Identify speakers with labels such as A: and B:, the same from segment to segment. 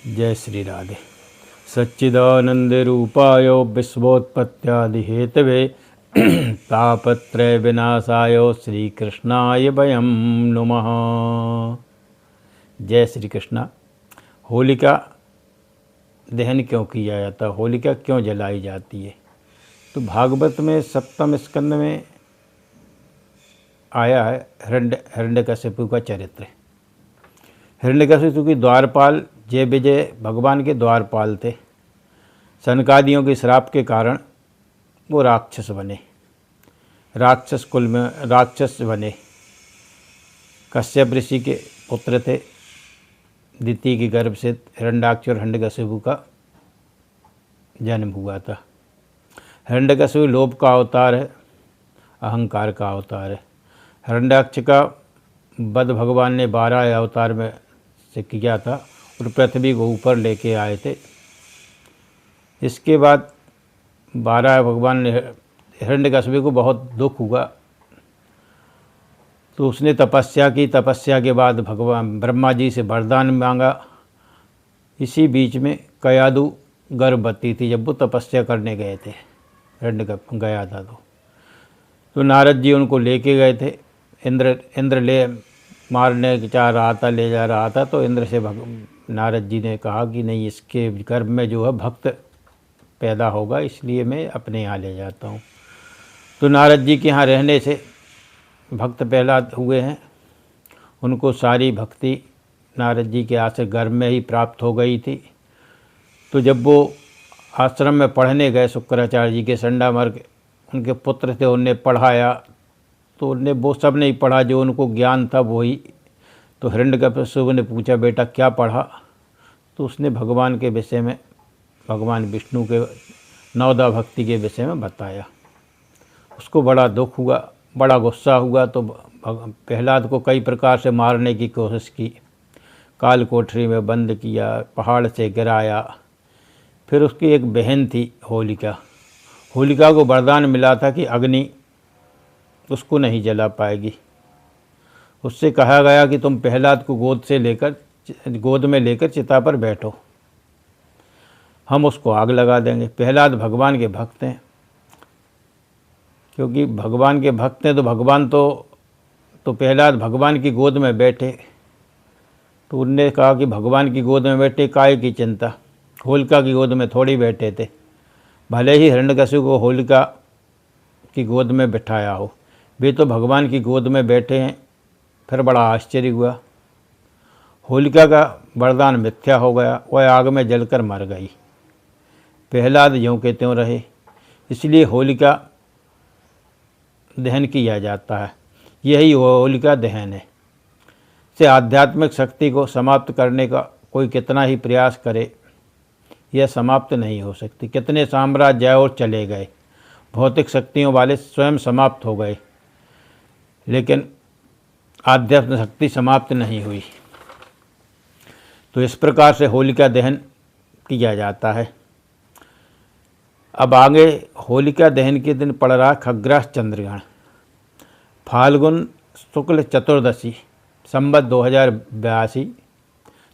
A: जय श्री राधे। सच्चिदानंद रूपाय विश्वोत्पत्त्यादि हेतवे तापत्रय विनाशाय श्री कृष्णाय वयं नुमः। जय श्री कृष्णा। होलिका दहन क्यों किया जाता है, होलिका क्यों जलाई जाती है? तो भागवत में सप्तम स्कंद में आया है हिरण्यकशिपु का चरित्र। हिरण्यकशिपु की द्वारपाल जय विजय भगवान के द्वारपाल थे। सनकादियों के श्राप के कारण वो राक्षस बने, राक्षस कुल में राक्षस बने। कश्यप ऋषि के पुत्र थे। दिति के गर्भ से हिरण्याक्ष और हिरण्यकशिपु का जन्म हुआ था। हिरण्यकशिपु लोभ का अवतार है, अहंकार का अवतार है। हिरण्याक्ष का वध भगवान ने 12 अवतार में से किया था और पृथ्वी को ऊपर लेके आए थे। इसके बाद 12 भगवान ने हिरण्यकशिपु को बहुत दुख हुआ तो उसने तपस्या की। तपस्या के बाद भगवान ब्रह्मा जी से वरदान मांगा। इसी बीच में कयादु गर्भवती थी जब वो तपस्या करने गए थे। हिरण्यकशिपु गया था तो नारद जी उनको लेके गए थे। इंद्र ले मारने चाह रहा था, ले जा रहा था तो इंद्र से नारद जी ने कहा कि नहीं, इसके गर्भ में जो है भक्त पैदा होगा, इसलिए मैं अपने यहाँ ले जाता हूँ। तो नारद जी के यहाँ रहने से भक्त पैदा हुए हैं। उनको सारी भक्ति नारद जी के आश्रम गर्भ में ही प्राप्त हो गई थी। तो जब वो आश्रम में पढ़ने गए शुक्राचार्य जी के, संडामर्क उनके पुत्र थे, उनने पढ़ाया तो उनने वो सब नहीं पढ़ा जो उनको ज्ञान था वही। तो हिरण्यकशिपु ने पूछा, बेटा क्या पढ़ा? तो उसने भगवान के विषय में, भगवान विष्णु के नवदा भक्ति के विषय में बताया। उसको बड़ा दुख हुआ, बड़ा गुस्सा हुआ तो प्रहलाद को कई प्रकार से मारने की कोशिश की। काल कोठरी में बंद किया, पहाड़ से गिराया। फिर उसकी एक बहन थी होलिका। होलिका को वरदान मिला था कि अग्नि उसको नहीं जला पाएगी। उससे कहा गया कि तुम प्रहलाद को गोद में लेकर चिता पर बैठो, हम उसको आग लगा देंगे। प्रहलाद भगवान के भक्त हैं, क्योंकि भगवान के भक्त हैं तो भगवान तो प्रहलाद भगवान की गोद में बैठे। तो उनने कहा कि भगवान की गोद में बैठे, काय की चिंता, होलिका की गोद में थोड़ी बैठे थे। भले ही हिरण्यकशिपु को होलिका की गोद में बिठाया हो, वे तो भगवान की गोद में बैठे हैं। फिर बड़ा आश्चर्य हुआ। होलिका का वरदान मिथ्या हो गया, वह आग में जलकर मर गई। प्रहलाद ज्यों के त्यों रहे। इसलिए होलिका दहन किया जाता है। यही होलिका दहन है। से आध्यात्मिक शक्ति को समाप्त करने का कोई कितना ही प्रयास करे, यह समाप्त नहीं हो सकती। कितने साम्राज्य और चले गए, भौतिक शक्तियों वाले स्वयं समाप्त हो गए, लेकिन आध्यात्मिक शक्ति समाप्त नहीं हुई। तो इस प्रकार से होलिका दहन किया जाता है। अब आगे होलिका दहन के दिन पड़ रहा खग्रास चंद्रग्रहण। फाल्गुन शुक्ल चतुर्दशी संवत 2082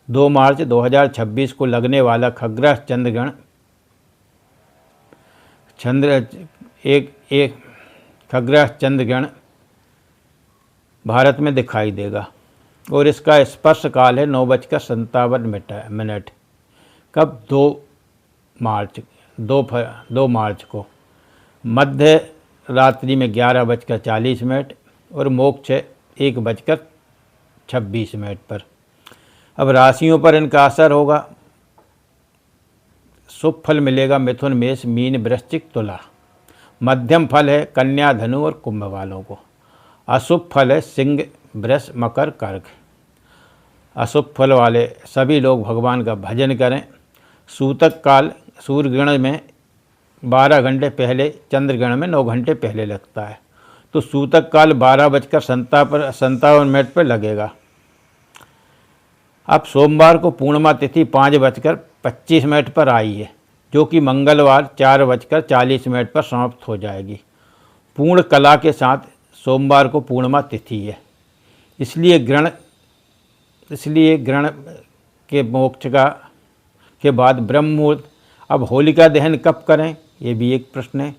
A: 2 मार्च 2026 को लगने वाला खग्रास चंद्रग्रहण खग्रास चंद्रग्रहण भारत में दिखाई देगा और इसका स्पर्श काल है 9:57 कब? 2 मार्च को। मध्य रात्रि में 11:40 और मोक्ष 1:26 पर। अब राशियों पर इनका असर होगा। शुभ फल मिलेगा मिथुन मेष मीन वृश्चिक तुला। मध्यम फल है कन्या धनु और कुंभ वालों को। अशुभ फल है सिंह वृष मकर कर्क। अशुभ फल वाले सभी लोग भगवान का भजन करें। सूतक काल सूर्य ग्रहण में 12 घंटे पहले, चंद्र ग्रहण में 9 घंटे पहले लगता है। तो सूतक काल 12:57 पर लगेगा। अब सोमवार को पूर्णिमा तिथि 5:25 पर आई है, जो कि मंगलवार 4:40 पर समाप्त हो जाएगी। पूर्ण कला के साथ सोमवार को पूर्णिमा तिथि है। इसलिए ग्रहण के मोक्ष का के बाद ब्रह्म मुहूर्त। अब होलिका दहन कब करें, ये भी एक प्रश्न है।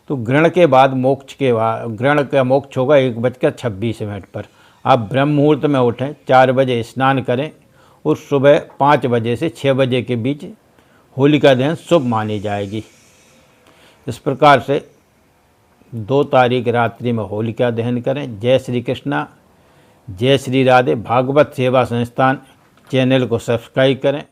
A: तो ग्रहण के बाद मोक्ष के बाद, ग्रहण का मोक्ष होगा 1:26 पर। आप ब्रह्म मुहूर्त में उठें, 4 बजे स्नान करें और सुबह 5 बजे से 6 बजे के बीच होलिका दहन शुभ मानी जाएगी। इस प्रकार से 2 तारीख रात्रि में होलिका दहन करें। जय श्री कृष्णा, जय श्री राधे। भागवत सेवा संस्थान चैनल को सब्सक्राइब करें।